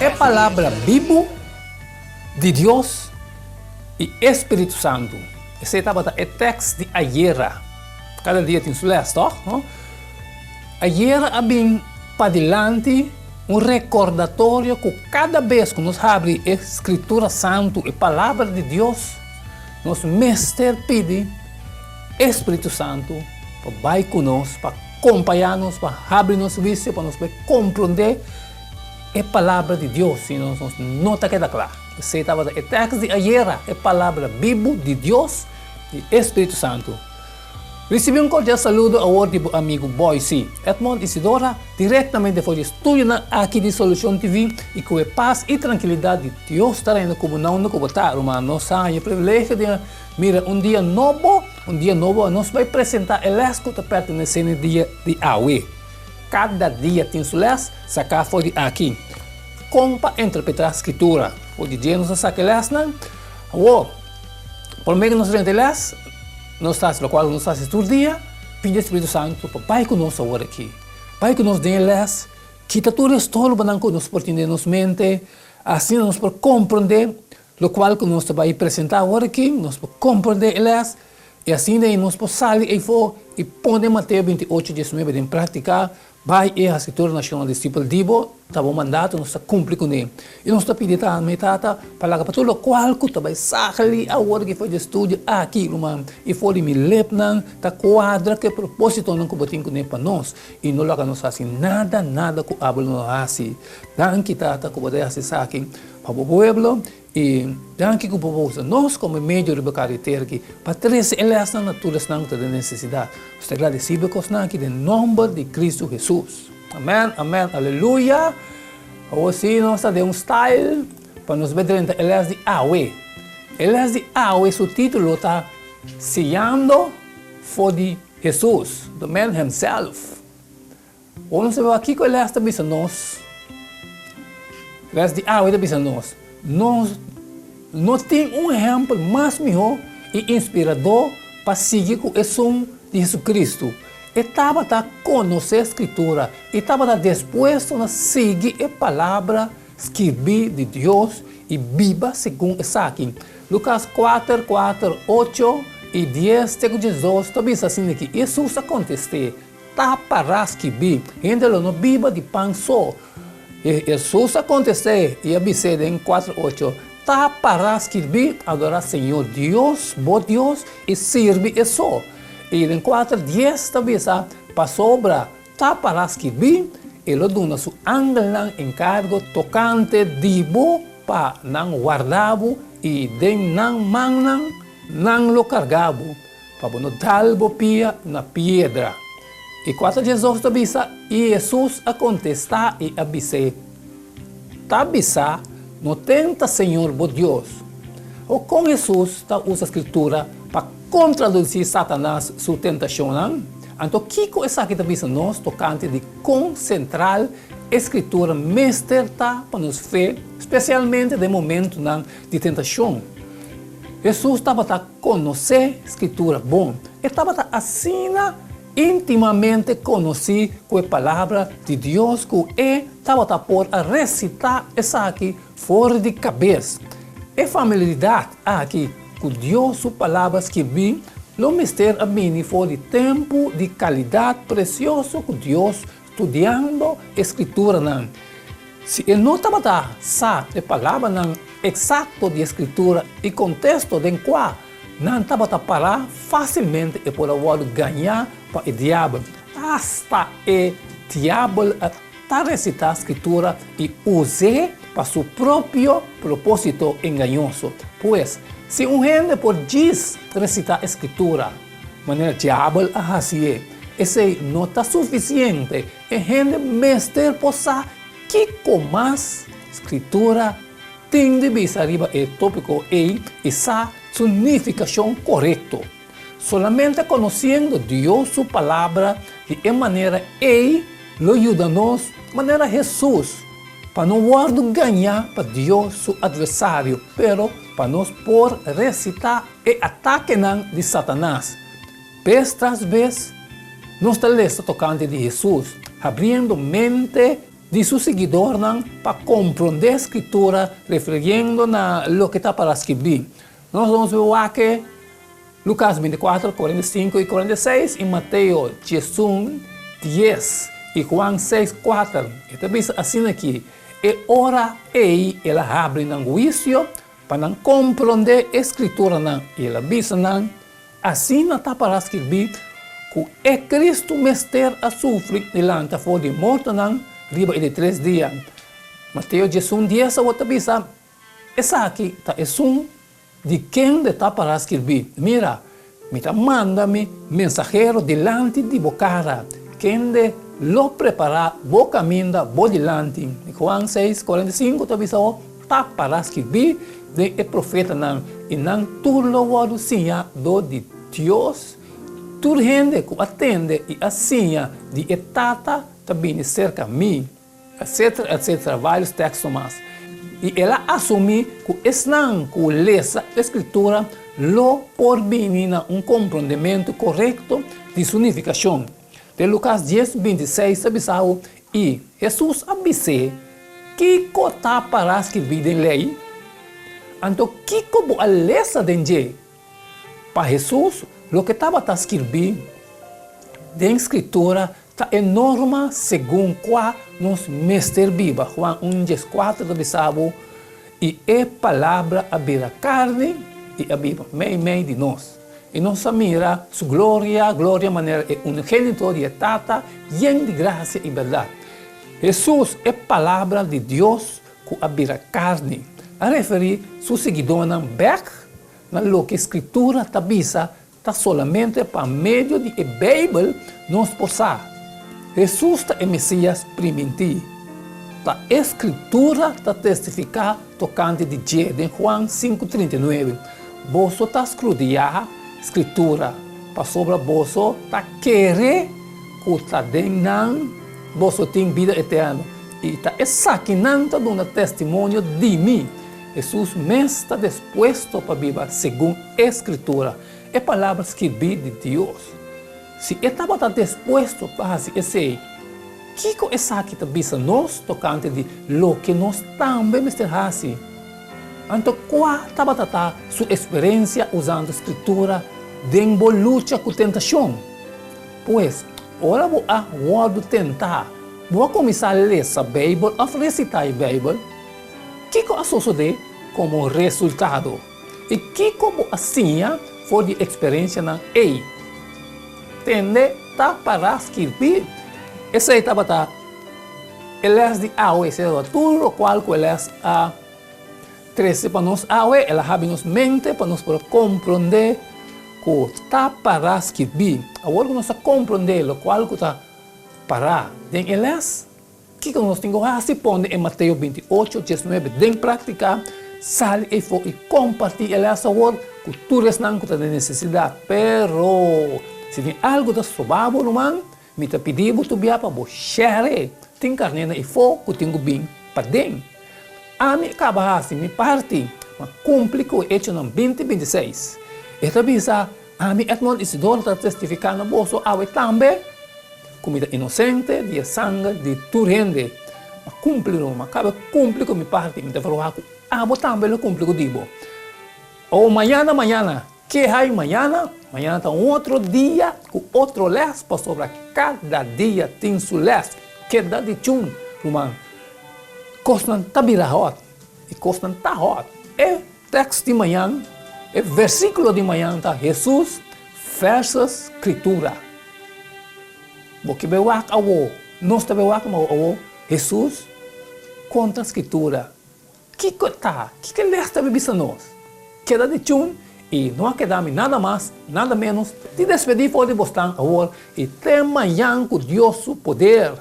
é palavra viva de Deus e Espírito Santo. Esse é o texto de ayer. Cada dia tem sua história. Ayer bem para diante recordatório que cada vez que nós abrimos a Escritura Santa e a palavra de Deus, nosso mestre pede Espírito Santo para ir conosco, para acompanhar-nos, para abrir nosso vício, para nos compreender a palavra de Deus, se nós não está claro. Esse é o texto de ayer, a palavra viva de Deus e Espírito Santo. Recebi cordial saludo ao meu amigo Boise, Edmond Isidora, diretamente do estúdio aqui de Solução TV, e com a paz e tranquilidade de Deus estará indo como não botar, mas nós temos o privilégio de mirar um dia novo, nós vamos apresentar o lesco que pertence ao dia de hoje. Cada dia tem seu les, sacar fora aqui. Como para interpretar a escritura. Hoje dia nós saca les, não? Por meio que nós temos les, nós estamos, qual nós estamos todo dia, pede o Espírito Santo para Pai conosco agora aqui. Pai que nos dê les, quita todo o estolo para que nos portine nos mente, assim nós podemos compreender o qual que nós vamos apresentar agora aqui, nós podemos compreender les, e assim nós podemos sair e pôr Mateus 28, 19 em prática. Vai a Escritura Nacional Discípulo Dibo, está bom mandato, nós está cumprir com ele. E nós está pedindo a metata para que todo qual que está vai sair a hora que foi de estudo aqui, irmão. E foi me lepnan, tá quadra que propósito não cubatim com ele para nós. E não logo nós assim nada que hablo não assim. Dan que tá cubatim assim aqui para o povo. E dan que o povo nós como meio de carreter aqui para trazer elas na natureza não tem necessidade. Estou agradecido com nós aqui em nome de Cristo Jesus. Amém, amém, aleluia. Hoje nós temos um style para nos ver dentro elas de Awe. Elas de Awe, seu título está Seando for de Jesus, the man himself. Vamos ver aqui que elas está pensando nós. Elas de Awe está pensando nós. Nós não temos exemplo mais melhor e inspirador para seguir com o som de Jesus Cristo. Estava a conhecer a Escritura, estava disposto a seguir a palavra escrita de Deus e viva segundo essa aqui. Lucas 4, 8 e 10, texto 18, também assim aqui. Jesus aconteceu, está para escrever, ainda não viva de pão só. Jesus aconteceu e avisou em 4:8, está para escrever, adorar Senhor Deus, bom Deus, e servir isso. E em 4:10 também para sobra, está para escrever, ele dá seu anjo encargo tocante dibo para não guardavo e de não manang não lo cargavo, para não dalbo pia na pedra. E 4:18 também e Jesus a contestar e avisar. Tabisa não tenta Senhor bom Deus. Ou com Jesus usa a Escritura para contraduzir Satanás sua tentação. Não? Então, que coisa que também nós tocante de concentrar a Escritura mestre para nos fé, especialmente no momento de tentação. Jesus estava a conhecer a Escritura bom. Estava assim intimamente conheci com a palavra de Deus que estava por recitar essa aqui fora de cabeça. A familiaridade aqui com Deus, sua palavra que vi, o mistério a mim foi de tempo de qualidade precioso com Deus estudando a Escritura. Se ele não estava a palavra exato de Escritura e contexto de qual não estava a parar facilmente e por ganhar para o diabo. Hasta o diabo está recitar a Escritura e usar para seu próprio propósito enganoso. Pois, se um gente por diz recitar a Escritura, maneira diabo assim, esse não está suficiente. A gente mestre possa que com mais Escritura tem de visar o tópico e essa significação correta. Solamente conhecendo Deus, sua palavra, de maneira Ele lo ajuda-nos, de maneira Jesus, para não ganhar para Deus, seu adversário, pero para nós por recitar e ataque de Satanás. Vez tras vez, nós estamos tocando de Jesus, abrindo mente de su seguidor para compreender a escritura referindo a lo que está para escrever. Nós vamos ver aqui Lucas 24, 45 e 46 e Mateus 11, 10 e Juan 6, 4. E também assim aqui. E ora ela abre no juízo para compreender a escritura. E ela diz, assim não está para escrever que é Cristo mestre a sofrer e lanta fora de morte, riba de 3 dias. Mateus 11, 10, a outra diz, essa aqui é de quem está para escrever. Mira, me manda-me mensageiro delante de bocara, quem de lo prepara, bo caminho, bo delante. Juan 6, 45, está para escrever de profeta e não tudo o sinha do de Deus, tudo gente que atende e assim de etata também cerca de mim, etc, etc, vários textos mais. E ela assume que estão com lesa a escritura lo por venir compreendimento correto de significação. De Lucas 10, 26, avisou, e Jesus avisou que está para escrever em lei. Então, que como a lesa de para Jesus, o que estava a escrever de escritura está enorme segundo qual nos mestre viva. Juan 1, 4, avisou, e a palavra abrirá carne e habita meio de nós. E nós mira sua glória maneira é unigênito de tata, lleno de graça e verdade. Jesus é a palavra de Deus que habita carne. A referir seu seguidor na back, na lo que a escritura tabisa, está solamente para meio de a Bíblia nos posar. Jesus é o Messias primitivo. A escritura está testificar tocante de Jesus, em Juan 5:39. Você está escrutando escritura para sobre você, está querer que está dentro, você tem vida eterna. E está examinando um testemunho de mim. Jesus mesmo está disposto para viver segundo a escritura. É a palavra escrevida de Deus. Se ele estava disposto para fazer isso, que é aqui que nós tocante de lo que nós também fazemos? Então, qual estava a sua experiência usando a escritura de luta com a tentação? Pois, ora vou tentar, vou começar a ler a Bíblia, a recitar a Bíblia. Que sucede como resultado? E que como assim foi a experiência na ei? Tende tá para escrever. Essa etapa tá. Elas de água, tudo o qual que elas a 13 para nós água, ela abre nos mente para nós poder compreender que está para escrever. Agora que nós compreender o qual que está para, então elas que nós temos a se pôr em Mateus 28, 19, em prática, sale e for e compartilhar elas agora que tu não tem necessidade, pero se tem algo da sobra, irmão, me te pedimos tu para você share, tem carne e for que tenho bem para dentro. A mim acaba assim, me parte, mas cumpre com o hecho no 2026. Esta visa, a mim Edmond Isidoro está testificando bolso a também, comida inocente, de sangue, de turende. Mas cumpre, mas acaba cumpre com minha parte, me te falo que também lo cumpre com dibo. Ou amanhã, que hay amanhã está outro dia, com outro les, para sobre cada dia tem seu les, que dá de chum, irmão. Costan tá hot e costan tá hot. É texto de manhã, é versículo de manhã, tá? Jesus versus escritura. Porque bewak awo, nós tá bewak awo, Jesus contra a escritura. Que lesta bebisa nós? Queda de chum e não queda nada mais, nada menos de despedir por de bostan agora e até amanhã com Deus o poder.